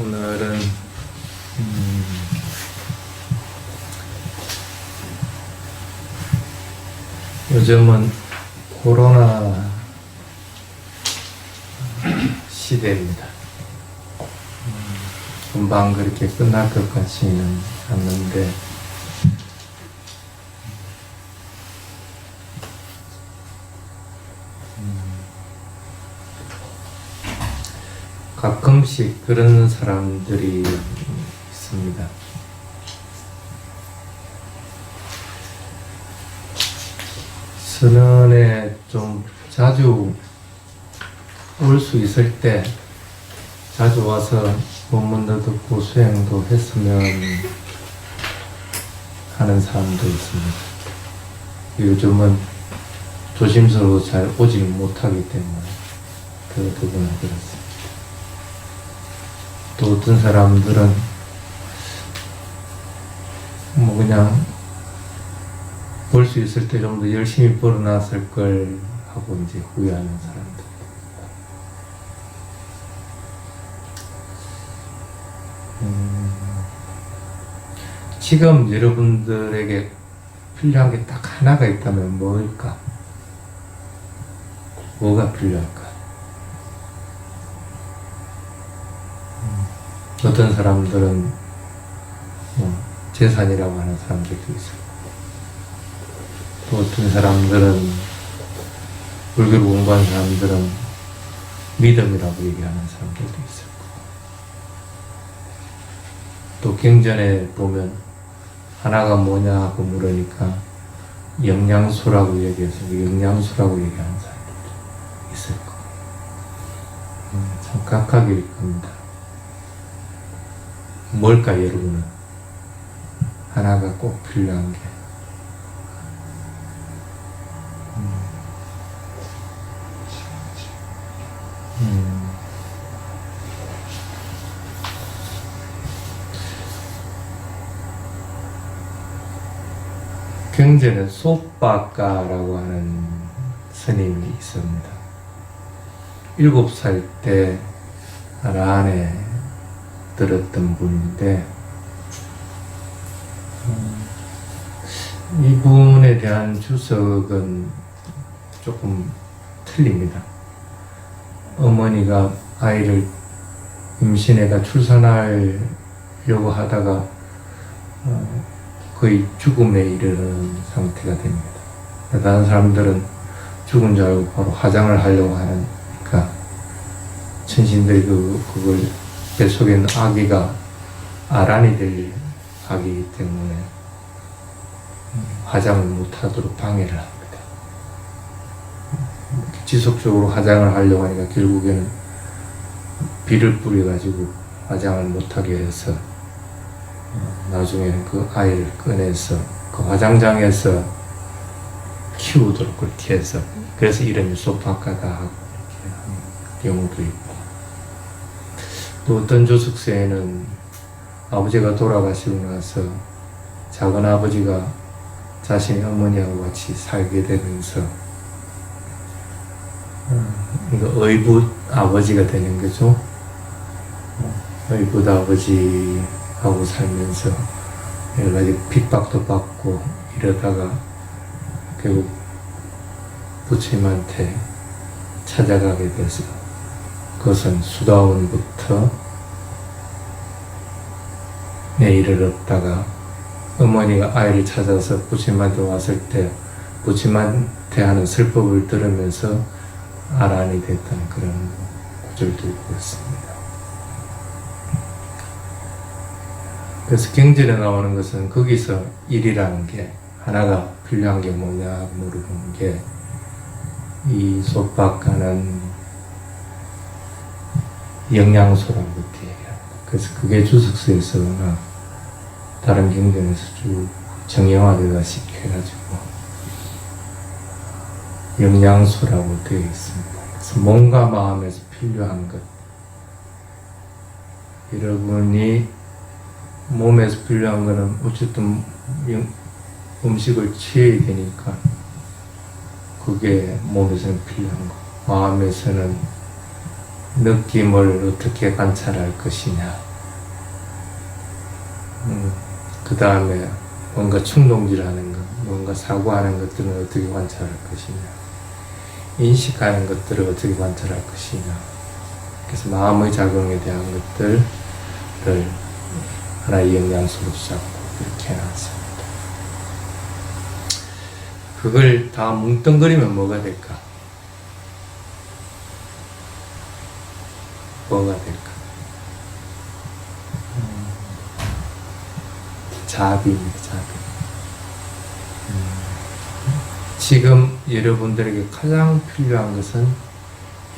오늘은 요즘은 코로나 시대입니다. 금방 그렇게 끝날 것 같지는 않는데 가끔씩 그런 사람들이 있습니다. 선언에 좀 자주 올 수 있을 때 자주 와서 본문도 듣고 수행도 했으면 하는 사람도 있습니다. 요즘은 조심스러워 잘 오지 못하기 때문에 더구나 그렇습니다. 또 어떤 사람들은 뭐 그냥 볼 수 있을 때 좀 더 열심히 벌어놨을 걸 하고 이제 후회하는 사람들. 지금 여러분들에게 필요한 게 딱 하나가 있다면 뭘까? 뭐가 필요할까? 어떤 사람들은 재산이라고 하는 사람들도 있어요. 또 어떤 사람들은 불교를 공부한 사람들은 믿음이라고 얘기하는 사람들도 있어요. 또 경전에 보면 하나가 뭐냐 하고 물으니까 영양소라고 얘기해서 영양소라고 얘기하는 사람들도 있을 거고 참 각각일 겁니다. 뭘까 여러분은? 하나가 꼭 필요한 게 경전에 소빠가라고 하는 스님이 있습니다. 7살 때 란에 들었던 분인데 이분에 대한 주석은 조금 틀립니다. 어머니가 아이를 임신해가 출산하려고 하다가 거의 죽음에 이르는 상태가 됩니다. 다른 사람들은 죽은 줄 알고 바로 화장을 하려고 하니까 천신들이 그걸 뱃속에 있는 아기가 아란이 될 아기이기 때문에 화장을 못하도록 방해를 합니다. 지속적으로 화장을 하려고 하니까 결국에는 비를 뿌려가지고 화장을 못하게 해서 나중에는 그 아이를 꺼내서 그 화장장에서 키우도록 그렇게 해서 그래서 이름이 소파가다 하고 이렇게 하는 경우도 있고 또 어떤 조숙세에는 아버지가 돌아가시고 나서 작은 아버지가 자신의 어머니하고 같이 살게 되면서 의붓 아버지가 되는 거죠. 의붓 아버지하고 살면서 여러 가지 핍박도 받고 이러다가 결국 부처님한테 찾아가게 돼서 그것은 수다원부터 내일을 얻다가 어머니가 아이를 찾아서 부처님한테 왔을 때 부처님한테 하는 슬픔을 들으면서 아란이 됐다는 그런 구절도 있고 있습니다. 그래서 경전에 나오는 것은 거기서 일이라는 게 하나가 필요한 게 뭐냐 물어보는 게 이 소박가는 영양소라고 그렇게 얘기합니다. 그래서 그게 주석서에서나 다른 경전에서 쭉 정형화되다시피 해가지고 영양소라고 되어 있습니다. 그래서 몸과 마음에서 필요한 것 여러분이 몸에서 필요한 것은 어쨌든 음식을 취해야 되니까 그게 몸에서는 필요한 거 마음에서는 느낌을 어떻게 관찰할 것이냐 그 다음에 뭔가 충동질하는 것, 뭔가 사고하는 것들은 어떻게 관찰할 것이냐, 인식하는 것들을 어떻게 관찰할 것이냐. 그래서 마음의 작용에 대한 것들을 하나의 영양소로 잡고 이렇게 해놨습니다. 그걸 다 뭉뚱그리면 뭐가 될까? 뭐가 될까? 자비입니다. 자비. 지금 여러분들에게 가장 필요한 것은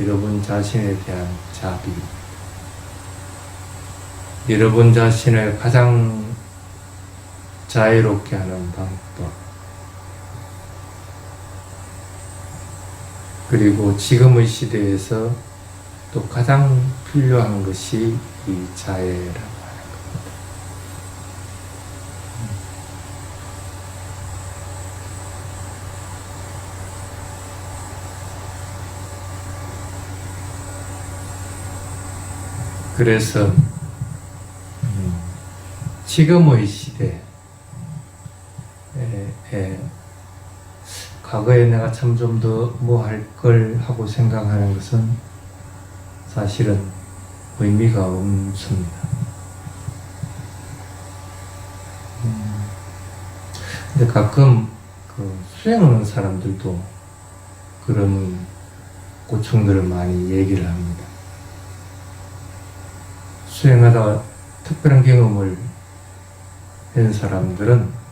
여러분 자신에 대한 자비입니다. 여러분 자신을 가장 자유롭게 하는 방법, 그리고 지금의 시대에서 또 가장 필요한 것이 이 자애라고 하는 겁니다. 그래서 지금의 시대에 과거에 내가 참 좀 더 뭐 할 걸 하고 생각하는 것은 사실은 의미가 없습니다. 근데 가끔 수행하는 사람들도 그런 고충들을 많이 얘기를 합니다. 수행하다가 특별한 경험을 한 사람들은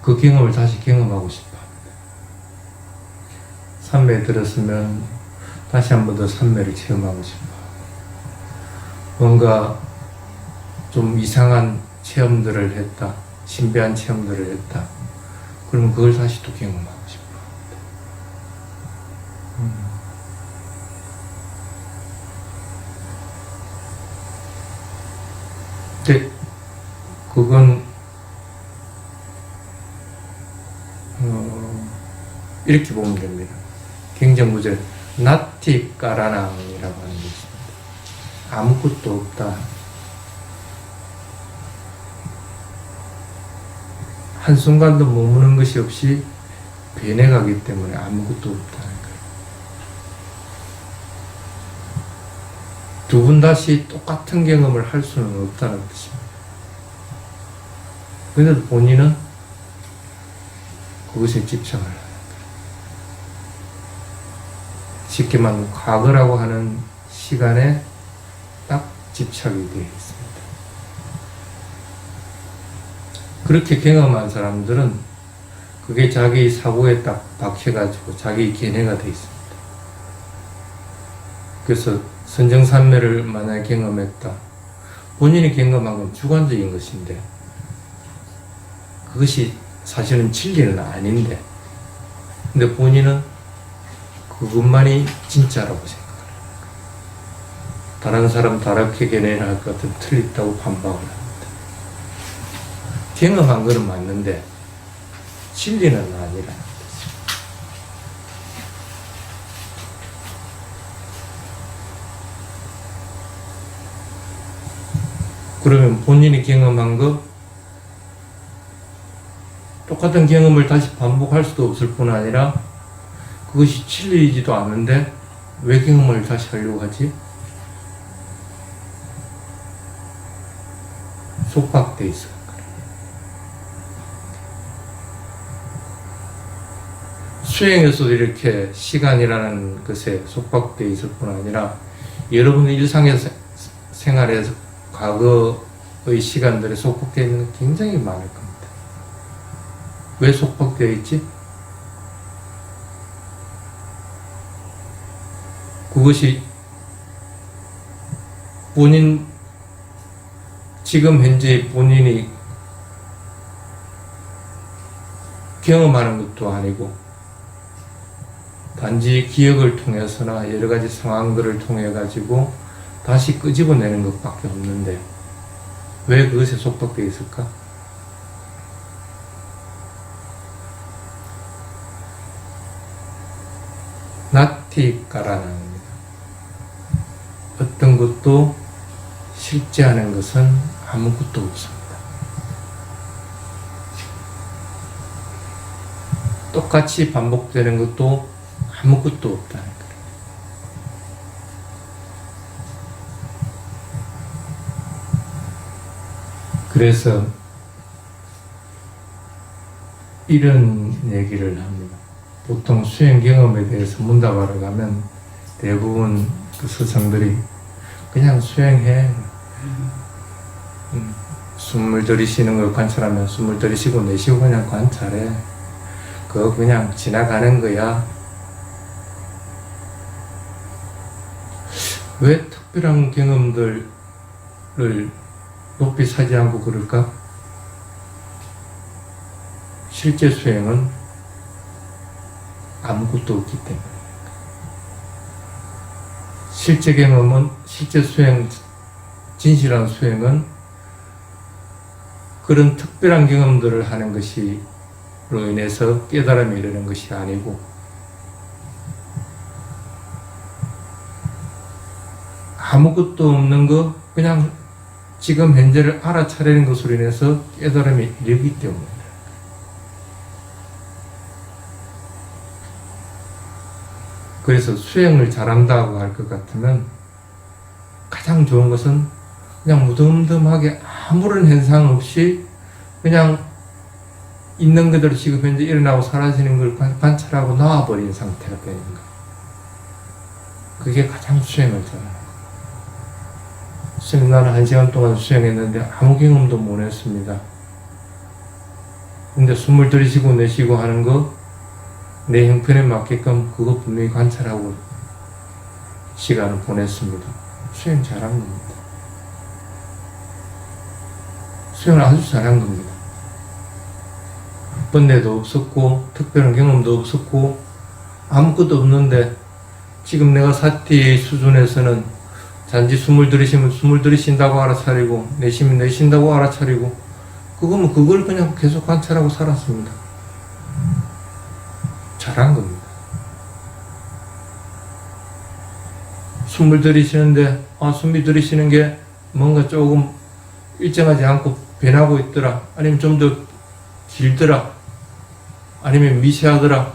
그 경험을 다시 경험하고 싶어 합니다. 삼매에 들었으면 다시 한 번 더 삼매를 체험하고 싶어 하고, 뭔가 좀 이상한 체험들을 했다, 신비한 체험들을 했다, 그러면 그걸 다시 또 경험하고 싶어 합니다. 근데 그건 이렇게 보면 됩니다. 경전구절 나티 까라낭이라고 하는 게 있습니다. 아무것도 없다. 한순간도 머무는 것이 없이 변해가기 때문에 아무것도 없다는 거예요. 두 번 다시 똑같은 경험을 할 수는 없다는 뜻입니다. 그런데 본인은 그것에 집착을 하는 거예요. 쉽게 말하면 과거라고 하는 시간에 딱 집착이 되어 있습니다. 그렇게 경험한 사람들은 그게 자기 사고에 딱 박혀가지고 자기 견해가 되어 있습니다. 그래서 선정산매를 만약에 경험했다. 본인이 경험한 건 주관적인 것인데 그것이 사실은 진리는 아닌데, 근데 본인은 그것만이 진짜라고 생각을 합니다. 다른 사람 다르게 견해를 할 것 같으면 틀렸다고 반박을 합니다. 경험한 거는 맞는데 진리는 아니라는 뜻입니다. 그러면 본인이 경험한 거 똑같은 경험을 다시 반복할 수도 없을 뿐 아니라 그것이 진리이지도 않는데 왜 경험을 다시 하려고 하지? 속박돼 있어요. 수행에서도 이렇게 시간이라는 것에 속박돼 있을 뿐 아니라 여러분의 일상의 생활에서 과거의 시간들에 속박되어 있는 게 굉장히 많을 겁니다. 왜 속박되어 있지? 그것이 본인, 지금 현재 본인이 경험하는 것도 아니고 단지 기억을 통해서나 여러 가지 상황들을 통해 가지고 다시 끄집어내는 것밖에 없는데 왜 그것에 속박되어 있을까? 나티까라는 어떤 것도 실제하는 것은 아무것도 없습니다. 똑같이 반복되는 것도 아무것도 없다는 거예요. 그래서 이런 얘기를 합니다. 보통 수행 경험에 대해서 문답하러 가면 대부분 그 스승들이 그냥 수행해. 숨을 들이쉬는 걸 관찰하면 숨을 들이쉬고 내쉬고 그냥 관찰해. 그거 그냥 지나가는 거야. 왜 특별한 경험들을 높이 사지 않고 그럴까? 실제 수행은 아무것도 없기 때문에. 실제 경험은, 실제 수행, 진실한 수행은 그런 특별한 경험들을 하는 것이 로 인해서 깨달음이 이르는 것이 아니고, 아무것도 없는 거 그냥 지금 현재를 알아차리는 것으로 인해서 깨달음이 이르기 때문입니다. 그래서 수행을 잘한다고 할 것 같으면 가장 좋은 것은 그냥 무덤덤하게 아무런 현상 없이 그냥 있는 그대로 지금 현재 일어나고 사라지는 걸 관찰하고 나와버린 상태가 되는 거예요. 그게 가장 수행을 잘하는 거예요. 나는 1시간 동안 수행했는데 아무 경험도 못 했습니다. 근데 숨을 들이쉬고 내쉬고 하는 거 내 형편에 맞게끔 그거 분명히 관찰하고 시간을 보냈습니다. 수행 잘한 겁니다. 수행을 아주 잘한 겁니다. 번뇌도 없었고 특별한 경험도 없었고 아무것도 없는데, 지금 내가 사티 수준에서는 단지 숨을 들이쉬면 숨을 들이쉰다고 알아차리고 내쉬면 내쉰다고 알아차리고, 그거면 그걸 그냥 계속 관찰하고 살았습니다. 잘한 겁니다. 숨을 들이쉬는데 숨이 들이쉬는 게 뭔가 조금 일정하지 않고 변하고 있더라, 아니면 좀 더 길더라, 아니면 미세하더라,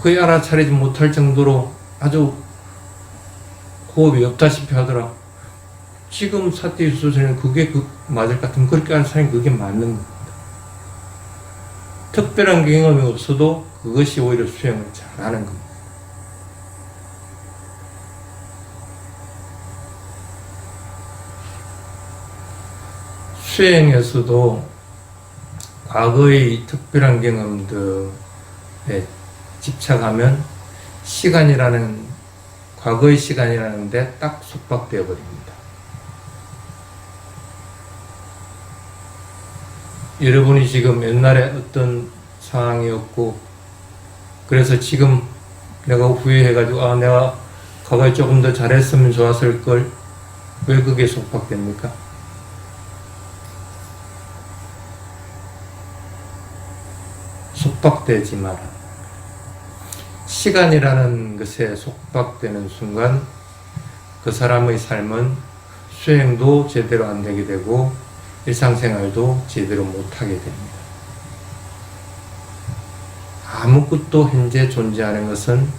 거의 알아차리지 못할 정도로 아주 호흡이 없다시피 하더라. 지금 사티 수준에는 그게 맞을 것 같으면 그렇게 알아차리면 그게 맞는 겁니다. 특별한 경험이 없어도 그것이 오히려 수행을 잘하는 겁니다. 수행에서도 과거의 특별한 경험들에 집착하면 과거의 시간이라는 데 딱 속박되어 버립니다. 여러분이 지금 옛날에 어떤 상황이었고, 그래서 지금 내가 후회해가지고 내가 과거에 조금 더 잘했으면 좋았을걸, 왜 그게 속박됩니까? 속박되지 마라. 시간이라는 것에 속박되는 순간 그 사람의 삶은 수행도 제대로 안 되게 되고 일상생활도 제대로 못하게 됩니다. 아무것도 현재 존재하는 것은,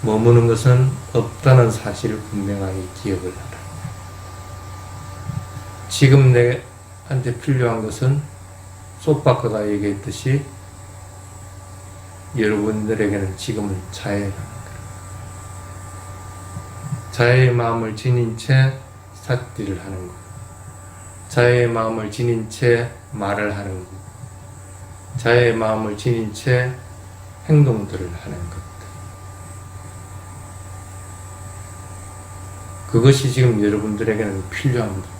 머무는 것은 없다는 사실을 분명하게 기억을 하라. 지금 내한테 필요한 것은 소박가가 얘기했듯이 여러분들에게는 지금은 자애라는 거예요. 자애의 마음을 지닌 채 사티를 하는 것, 자애의 마음을 지닌 채 말을 하는 것, 자애의 마음을 지닌 채 행동들을 하는 것, 그것이 지금 여러분들에게는 필요합니다.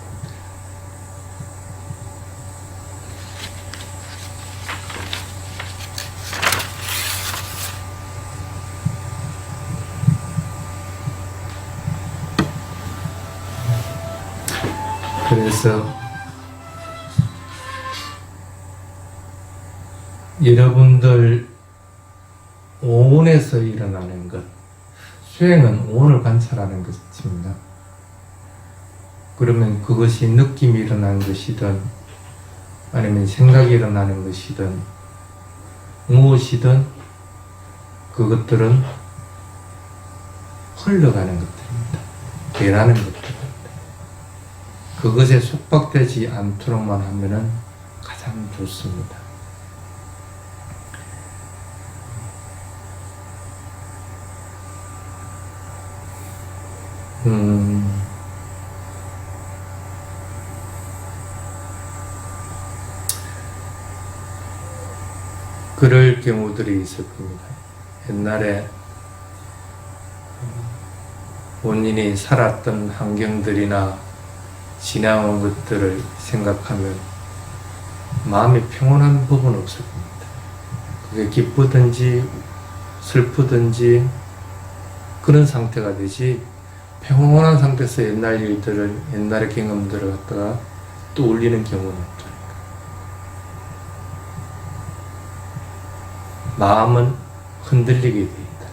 그래서 여러분들 오온에서 일어나는 것, 수행은 오온을 관찰하는 것입니다. 그러면 그것이 느낌이 일어나는 것이든 아니면 생각이 일어나는 것이든 무엇이든 그것들은 흘러가는 것들입니다. 변하는 것들입니다. 그것에 속박되지 않도록만 하면은 가장 좋습니다. 그럴 경우들이 있을 겁니다. 옛날에 본인이 살았던 환경들이나 지나온 것들을 생각하면 마음이 평온한 부분은 없을 겁니다. 그게 기쁘든지 슬프든지 그런 상태가 되지 평온한 상태에서 옛날 일들을, 옛날의 경험들을 갖다가 떠올리는 경우는 없잖아요. 마음은 흔들리게 돼 있다.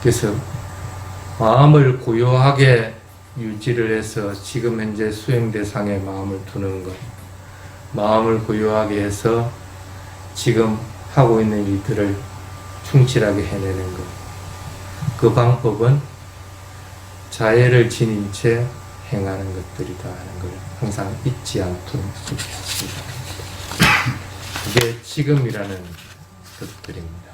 그래서 마음을 고요하게 유지를 해서 지금 현재 수행 대상에 마음을 두는 것, 마음을 고요하게 해서 지금 하고 있는 일들을 충실하게 해내는 것, 그 방법은 자애를 지닌 채 행하는 것들이다 하는 걸 항상 잊지 않도록 숙지하시기 바랍니다. 그게 지금이라는 것들입니다.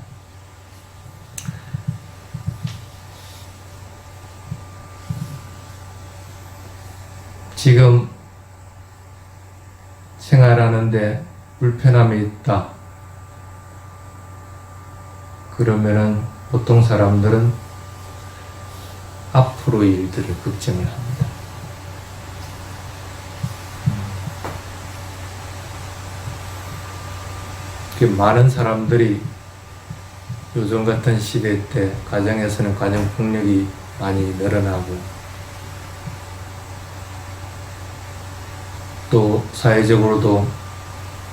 지금 생활하는데 불편함이 있다. 그러면은 보통 사람들은 앞으로의 일들을 걱정을 합니다. 많은 사람들이 요즘 같은 시대 때 가정에서는 가정폭력이 많이 늘어나고 또 사회적으로도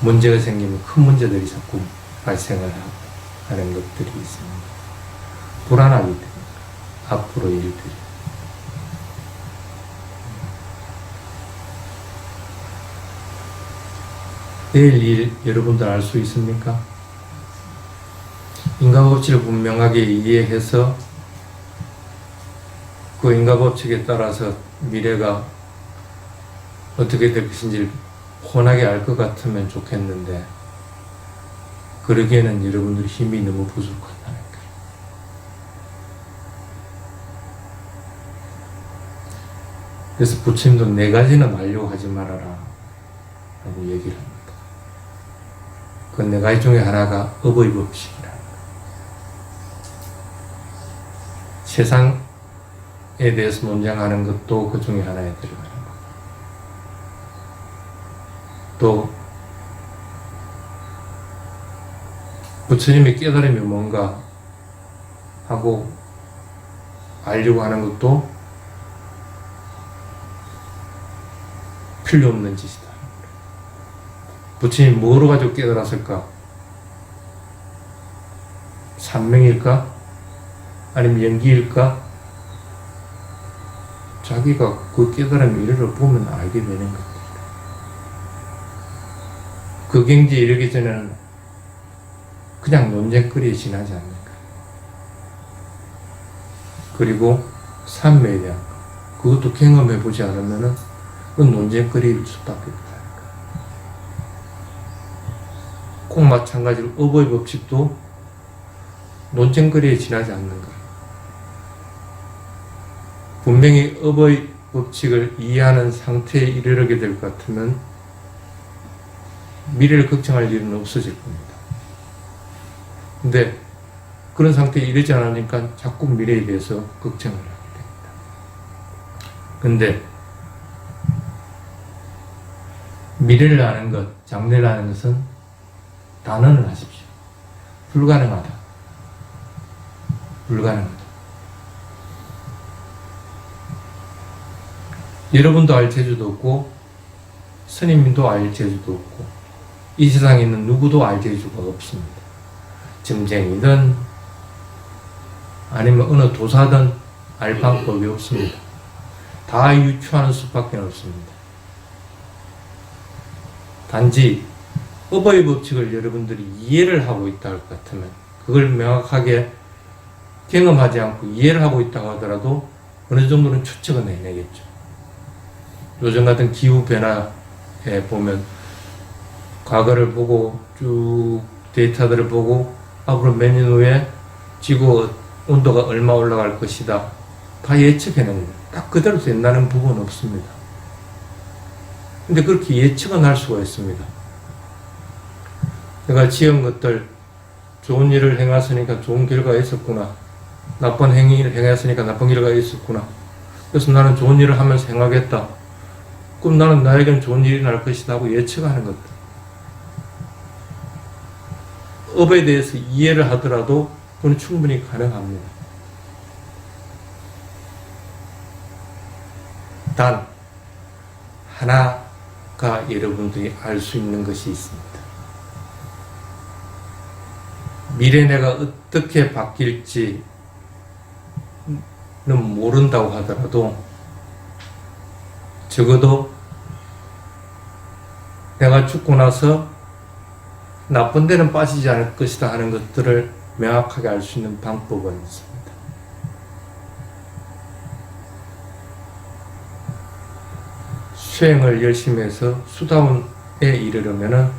문제가 생기면 큰 문제들이 자꾸 발생을 하고 하는 것들이 있습니다. 불안하기 때문에 앞으로의 일들이. 내일 일 여러분들 알 수 있습니까? 인과법칙을 분명하게 이해해서 그 인과법칙에 따라서 미래가 어떻게 될 것인지 훤하게 알 것 같으면 좋겠는데 그러기에는 여러분들의 힘이 너무 부족하다는 거예요. 그래서 부처님도 네 가지는 알려고 하지 말아라 라고 얘기를 합니다. 그 네 가지 중에 하나가 업의 법칙이라는 거예요. 세상에 대해서 논쟁하는 것도 그 중에 하나에 들어가는 거예요. 또 부처님의 깨달음이 뭔가 하고 알려고 하는 것도 필요 없는 짓이다. 부처님이 뭐로 가지고 깨달았을까? 산명일까? 아니면 연기일까? 자기가 그 깨달음의 이르러 보면 알게 되는 겁니다. 그 경지에 이르기 전에는 그냥 논쟁거리에 지나지 않는 거예요. 그리고 삼매에 대한 것, 그것도 경험해보지 않으면은 그건 논쟁거리일 수밖에 없다. 꼭 마찬가지로 업의 법칙도 논쟁거리에 지나지 않는 거예요. 분명히 업의 법칙을 이해하는 상태에 이르게 될 것 같으면 미래를 걱정할 일은 없어질 겁니다. 근데 그런 상태에 이르지 않으니까 자꾸 미래에 대해서 걱정을 하게 됩니다. 근데 미래를 아는 것, 장래를 아는 것은 단언을 하십시오. 불가능하다. 불가능하다. 여러분도 알 재주도 없고 스님도 알 재주도 없고 이 세상에 있는 누구도 알 재주가 없습니다. 점쟁이든 아니면 어느 도사든 알 방법이 없습니다. 다 유추하는 수밖에 없습니다. 단지 업의 법칙을 여러분들이 이해를 하고 있다 할 것 같으면 그걸 명확하게 경험하지 않고 이해를 하고 있다고 하더라도 어느 정도는 추측은 해내겠죠. 요즘 같은 기후변화에 보면 과거를 보고 쭉 데이터들을 보고 앞으로 몇 년 후에 지구 온도가 얼마 올라갈 것이다. 다 예측해내는 거예요. 딱 그대로 된다는 부분은 없습니다. 근데 그렇게 예측은 할 수가 있습니다. 내가 지은 것들 좋은 일을 행했으니까 좋은 결과가 있었구나. 나쁜 행위를 행했으니까 나쁜 결과가 있었구나. 그래서 나는 좋은 일을 하면서 행하겠다. 그럼 나는 나에게는 좋은 일이 날 것이다 하고 예측하는 것들. 업에 대해서 이해를 하더라도 그건 충분히 가능합니다. 단 하나가 여러분들이 알 수 있는 것이 있습니다. 미래 내가 어떻게 바뀔지는 모른다고 하더라도 적어도 내가 죽고 나서 나쁜 데는 빠지지 않을 것이다 하는 것들을 명확하게 알 수 있는 방법은 있습니다. 수행을 열심히 해서 수다원에 이르려면은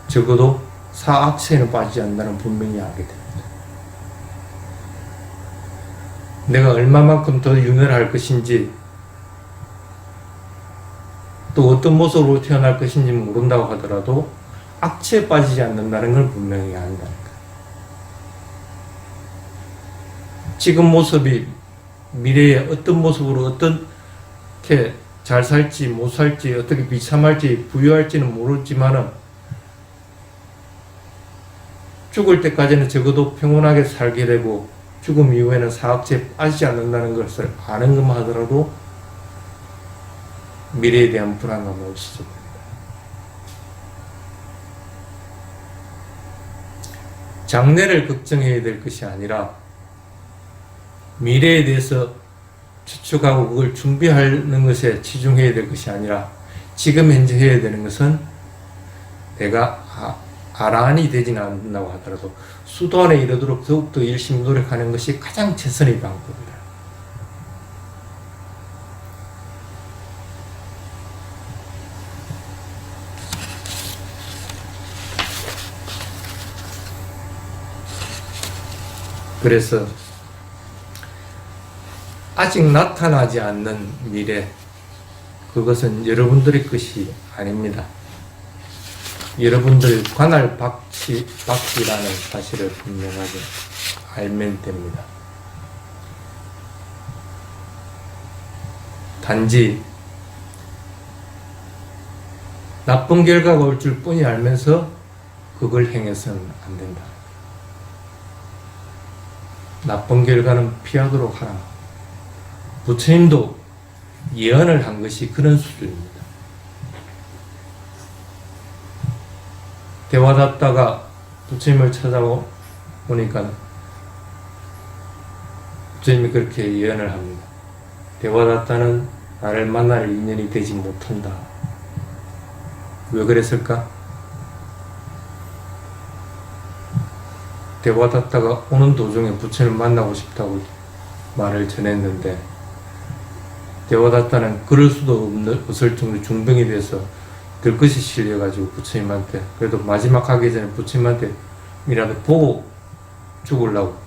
적어도 사악체에는 빠지지 않는다는 분명히 알게 됩니다. 내가 얼마만큼 더 유멸할 것인지 또 어떤 모습으로 태어날 것인지 모른다고 하더라도 악체에 빠지지 않는다는 걸 분명히 안다는 거예요. 지금 모습이 미래에 어떤 모습으로 어떻게 잘 살지 못 살지 어떻게 비참할지 부유할지는 모르지만은 죽을 때까지는 적어도 평온하게 살게 되고 죽음 이후에는 사악체에 빠지지 않는다는 것을 아는 것만 하더라도 미래에 대한 불안감은 없어져 버립니다. 장래를 걱정해야 될 것이 아니라 미래에 대해서 추측하고 그걸 준비하는 것에 치중해야 될 것이 아니라 지금 현재 해야 되는 것은 내가 아란이 되지는 않는다고 하더라도 수도원에 이르도록 더욱더 열심히 노력하는 것이 가장 최선의 방법이다. 그래서 아직 나타나지 않는 미래, 그것은 여러분들의 것이 아닙니다. 여러분들 관할 박씨라는 사실을 분명하게 알면 됩니다. 단지 나쁜 결과가 올 줄 뻔히 알면서 그걸 행해서는 안 된다. 나쁜 결과는 피하도록 하라. 부처님도 예언을 한 것이 그런 수준입니다. 대화답다가 부처님을 찾아오니까 부처님이 그렇게 예언을 합니다. 대화답다는 나를 만날 인연이 되지 못한다. 왜 그랬을까? 대화답다가 오는 도중에 부처님을 만나고 싶다고 말을 전했는데 대화답다는 그럴 수도 없을 정도로 중병이 돼서 들것이 실려가지고 부처님한테 그래도 마지막 하기 전에 부처님한테 이라도 보고 죽으려고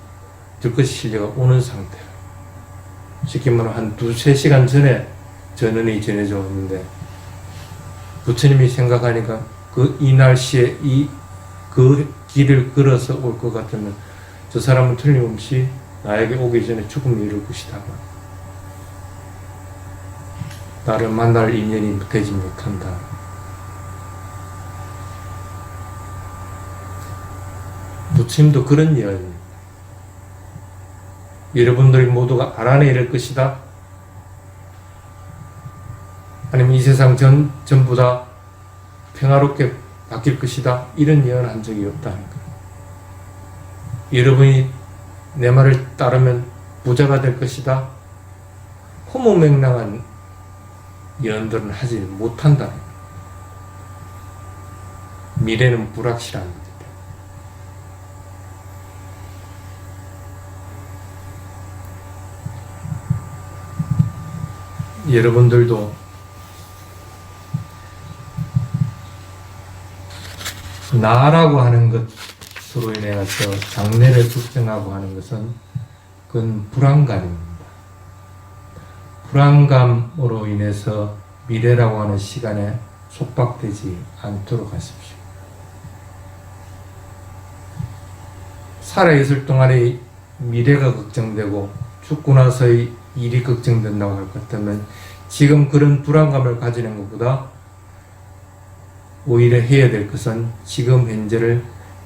들것이 실려가 오는 상태예요. 쉽게 말하면 한 2-3시간 전에 전언이 전해져 왔는데 부처님이 생각하니까 이 날씨에 그 길을 걸어서 올 것 같으면 저 사람은 틀림없이 나에게 오기 전에 죽음이 이룰 것이다. 나를 만날 인연이 되지 못한다. 부처님도 그런 예언입니다. 여러분들이 모두가 아란에 이를 것이다. 아니면 이 세상 전부 다 평화롭게 바뀔 것이다. 이런 예언을 한 적이 없다는 거예요. 여러분이 내 말을 따르면 부자가 될 것이다. 허무맹랑한 예언들은 하지 못한다. 미래는 불확실한 겁니다. 여러분들도 나라고 하는 것으로 인해서 장래를 걱정하고 하는 것은 그건 불안감입니다. 불안감으로 인해서 미래라고 하는 시간에 속박되지 않도록 하십시오. 살아있을 동안의 미래가 걱정되고 죽고 나서의 일이 걱정된다고 할 것 같으면 지금 그런 불안감을 가지는 것보다 오히려 해야 될 것은 지금 현재를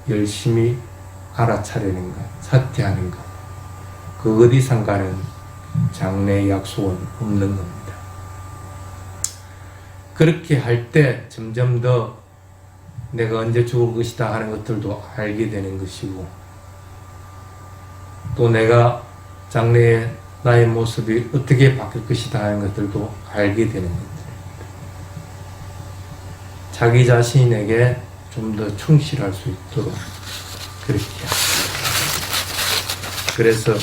열심히 알아차리는 것, 사퇴하는 것. 그 어디 상관은 장래의 약속은 없는 겁니다. 그렇게 할 때 점점 더 내가 언제 죽을 것이다 하는 것들도 알게 되는 것이고, 또 내가 장래에 나의 모습이 어떻게 바뀔 것이다 하는 것들도 알게 되는 것들입니다. 자기 자신에게 좀 더 충실할 수 있도록 그렇게 합니다. 그래서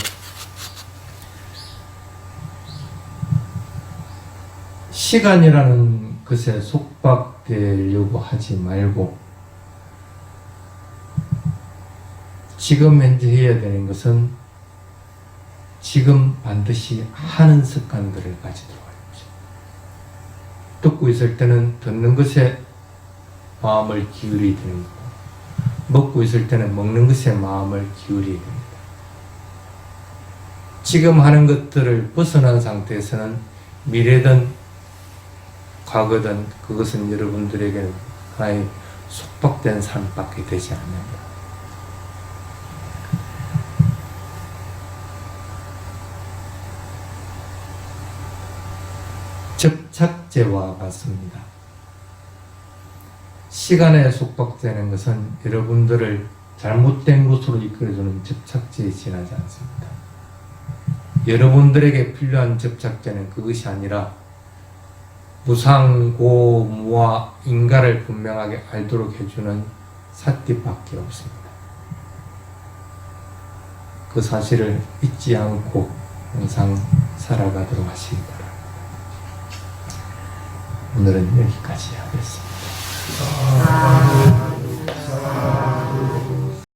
시간이라는 것에 속박되려고 하지 말고 지금 현재 해야 되는 것은 지금 반드시 하는 습관들을 가지도록 하십시오. 듣고 있을 때는 듣는 것에 마음을 기울이게 되는 거고, 먹고 있을 때는 먹는 것에 마음을 기울이게 됩니다. 지금 하는 것들을 벗어난 상태에서는 미래든 과거든 그것은 여러분들에게는 하나의 속박된 삶밖에 되지 않는다. 접착제와 같습니다. 시간에 속박되는 것은 여러분들을 잘못된 곳으로 이끌어주는 접착제에 지나지 않습니다. 여러분들에게 필요한 접착제는 그것이 아니라 무상고무와 인가를 분명하게 알도록 해주는 삿띠밖에 없습니다. 그 사실을 잊지 않고 항상 살아가도록 하시기 바랍니다. 오늘은 여기까지 하겠습니다.